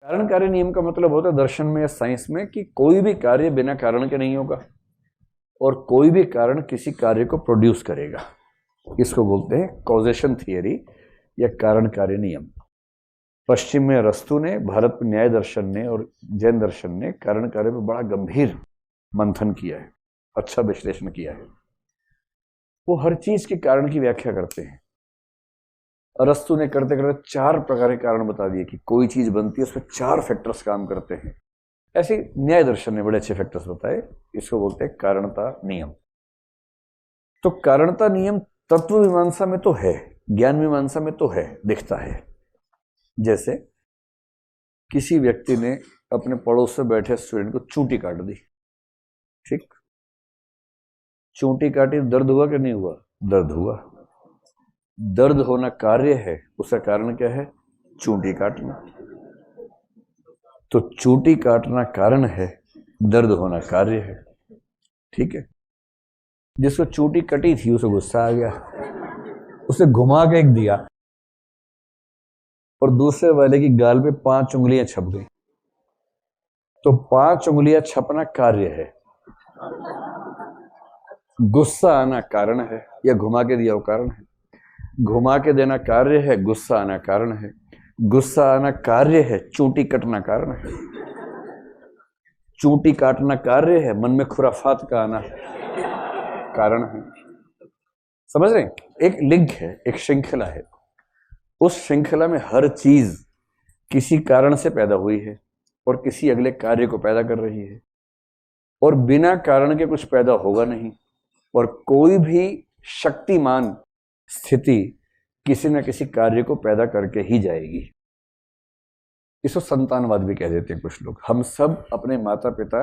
कारण कार्य नियम का मतलब होता है दर्शन में या साइंस में कि कोई भी कार्य बिना कारण के नहीं होगा और कोई भी कारण किसी कार्य को प्रोड्यूस करेगा। इसको बोलते हैं कॉजेशन थियरी या कारण कार्य नियम। पश्चिम में अरस्तु ने, भारत में न्याय दर्शन ने और जैन दर्शन ने कारण कार्य में बड़ा गंभीर मंथन किया है, अच्छा विश्लेषण किया है। वो हर चीज के कारण की व्याख्या करते हैं। अरस्तु ने करते करते 4 प्रकार के कारण बता दिए कि कोई चीज बनती है उसमें 4 फैक्टर्स काम करते हैं। ऐसे न्याय दर्शन ने बड़े अच्छे फैक्टर्स बताए। इसको बोलते हैं कारणता नियम। तो कारणता नियम तत्व मीमांसा में तो है, ज्ञान मीमांसा में तो है, दिखता है। जैसे किसी व्यक्ति ने अपने पड़ोस में बैठे स्टूडेंट को चूंटी काट दी, ठीक, चूंटी काटी, दर्द हुआ कि नहीं हुआ? दर्द हुआ। दर्द होना कार्य है, उसका कारण क्या है? चूंटी काटना। तो चूंटी काटना कारण है, दर्द होना कार्य है, ठीक है। जिसको चूंटी कटी थी उसे गुस्सा आ गया, उसे घुमा के एक दिया और दूसरे वाले की गाल पे 5 उंगलियां छप गई। तो 5 उंगलियां छपना कार्य है, गुस्सा आना कारण है, या घुमा के दिया वो कारण है। घुमा के देना कार्य है, गुस्सा आना कारण है। गुस्सा आना कार्य है, चूंटी कटना कारण है। चूंटी काटना कार्य है, मन में खुराफात का आना कारण है। समझ रहे हैं? एक लिंक है, एक श्रृंखला है। उस श्रृंखला में हर चीज किसी कारण से पैदा हुई है और किसी अगले कार्य को पैदा कर रही है, और बिना कारण के कुछ पैदा होगा नहीं। और कोई भी शक्तिमान स्थिति किसी न किसी कार्य को पैदा करके ही जाएगी। इसको संतानवाद भी कह देते हैं कुछ लोग। हम सब अपने माता पिता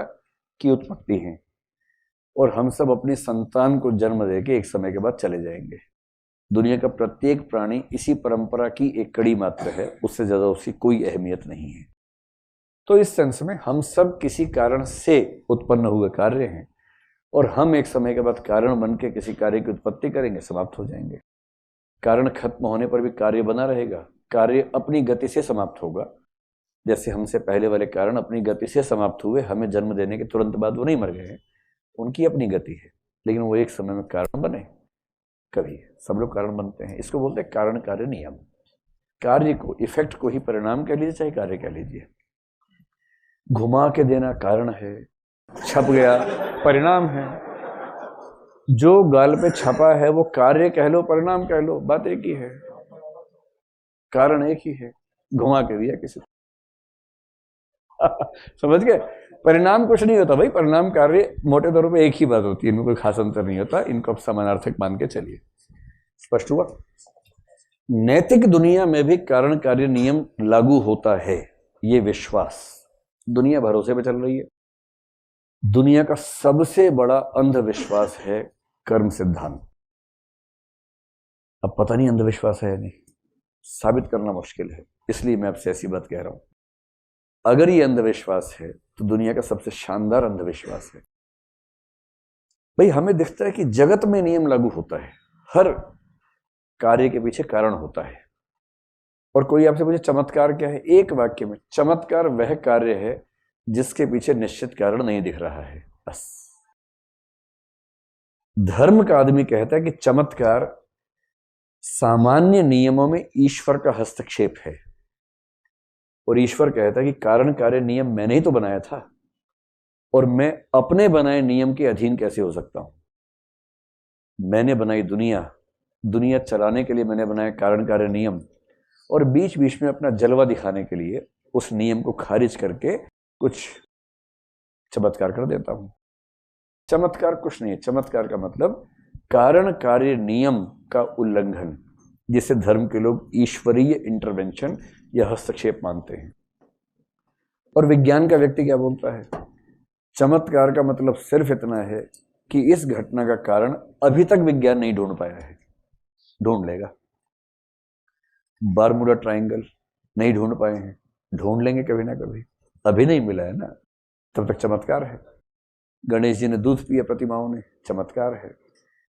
की उत्पत्ति हैं और हम सब अपनी संतान को जन्म देके एक समय के बाद चले जाएंगे। दुनिया का प्रत्येक प्राणी इसी परंपरा की एक कड़ी मात्र है, उससे ज्यादा उसकी कोई अहमियत नहीं है। तो इस सेंस में हम सब किसी कारण से उत्पन्न हुए कार्य हैं और हम एक समय के बाद कारण बन के किसी कार्य की उत्पत्ति करेंगे, समाप्त हो जाएंगे। कारण खत्म होने पर भी कार्य बना रहेगा। कार्य अपनी गति से समाप्त होगा। जैसे हमसे पहले वाले कारण अपनी गति से समाप्त हुए, हमें जन्म देने के तुरंत बाद वो नहीं मर गए हैं, उनकी अपनी गति है, लेकिन वो एक समय में कारण बने। कभी सब लोग कारण बनते हैं। इसको बोलते हैं कारण कार्य नियम। कार्य को, इफेक्ट को ही परिणाम कह लीजिए चाहे कार्य कह लीजिए। घुमा के देना कारण है, छप गया परिणाम है। जो गाल पे छपा है वो कार्य कह लो, परिणाम कह लो, बात एक ही है, कारण एक ही है। घुमा के दिया किसी समझ गए? परिणाम कुछ नहीं होता भाई, परिणाम कार्य मोटे तौर पे एक ही बात होती है, इनमें कोई खास अंतर नहीं होता। इनको अब समानार्थक मान के चलिए। स्पष्ट हुआ? नैतिक दुनिया में भी कारण कार्य नियम लागू होता है, ये विश्वास। दुनिया भरोसे पे चल रही है। दुनिया का सबसे बड़ा अंधविश्वास है कर्म सिद्धांत। अब पता नहीं अंधविश्वास है या नहीं, साबित करना मुश्किल है, इसलिए मैं आपसे ऐसी बात कह रहा हूं। अगर ये अंधविश्वास है तो दुनिया का सबसे शानदार अंधविश्वास है। भाई हमें दिखता है कि जगत में नियम लागू होता है, हर कार्य के पीछे कारण होता है। और कोई आपसे पूछे चमत्कार क्या है, एक वाक्य में, चमत्कार वह कार्य है जिसके पीछे निश्चित कारण नहीं दिख रहा है, बस। धर्म का आदमी कहता है कि चमत्कार सामान्य नियमों में ईश्वर का हस्तक्षेप है, और ईश्वर कहता है कि कारण कार्य नियम मैंने ही तो बनाया था, और मैं अपने बनाए नियम के अधीन कैसे हो सकता हूं? मैंने बनाई दुनिया, दुनिया चलाने के लिए मैंने बनाया कारण कार्य नियम, और बीच बीच में अपना जलवा दिखाने के लिए उस नियम को खारिज करके कुछ चमत्कार कर देता हूं। चमत्कार कुछ नहीं है। चमत्कार का मतलब कारण कार्य नियम का उल्लंघन, जिसे धर्म के लोग ईश्वरीय इंटरवेंशन या हस्तक्षेप मानते हैं। और विज्ञान का व्यक्ति क्या बोलता है? चमत्कार का मतलब सिर्फ इतना है कि इस घटना का कारण अभी तक विज्ञान नहीं ढूंढ पाया है, ढूंढ लेगा। बारमूडा ट्रायंगल नहीं ढूंढ पाए हैं, ढूंढ लेंगे कभी ना कभी, अभी नहीं मिला है ना, तब तक चमत्कार है। गणेश जी ने दूध पिया प्रतिमाओं ने, चमत्कार है।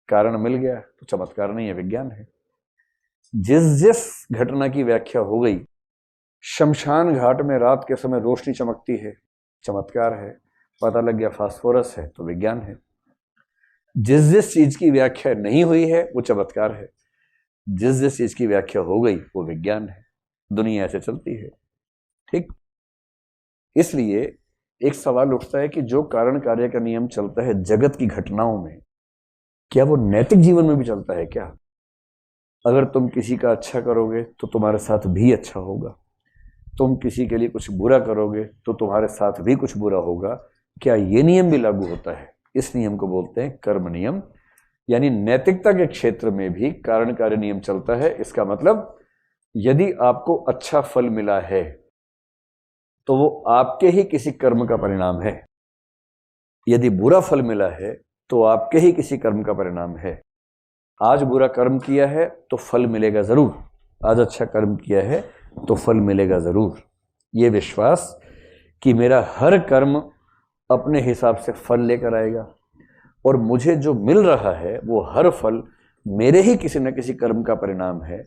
कारण मिल गया तो चमत्कार नहीं है, विज्ञान है। जिस जिस घटना की व्याख्या हो गई शमशान घाट में रात के समय रोशनी चमकती है, चमत्कार है। पता लग गया फास्फोरस है, तो विज्ञान है। जिस चीज की व्याख्या नहीं हुई है वो चमत्कार है, जिस चीज की व्याख्या हो गई वो विज्ञान है। दुनिया ऐसे चलती है, ठीक। इसलिए एक सवाल उठता है कि जो कारण कार्य का नियम चलता है जगत की घटनाओं में, क्या वो नैतिक जीवन में भी चलता है क्या? अगर तुम किसी का अच्छा करोगे तो तुम्हारे साथ भी अच्छा होगा, तुम किसी के लिए कुछ बुरा करोगे तो तुम्हारे साथ भी कुछ बुरा होगा। क्या ये नियम भी लागू होता है? इस नियम को बोलते हैं कर्म नियम। यानी नैतिकता के क्षेत्र में भी कारण कार्य नियम चलता है। इसका मतलब यदि आपको अच्छा फल मिला है तो वो आपके ही किसी कर्म का परिणाम है, यदि बुरा फल मिला है तो आपके ही किसी कर्म का परिणाम है। आज बुरा कर्म किया है तो फल मिलेगा जरूर, आज अच्छा कर्म किया है तो फल मिलेगा जरूर। ये विश्वास कि मेरा हर कर्म अपने हिसाब से फल लेकर आएगा और मुझे जो मिल रहा है वो हर फल मेरे ही किसी न किसी कर्म का परिणाम है,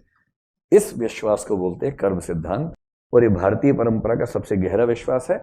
इस विश्वास को बोलते हैं कर्म सिद्धांत। और ये भारतीय परंपरा का सबसे गहरा विश्वास है।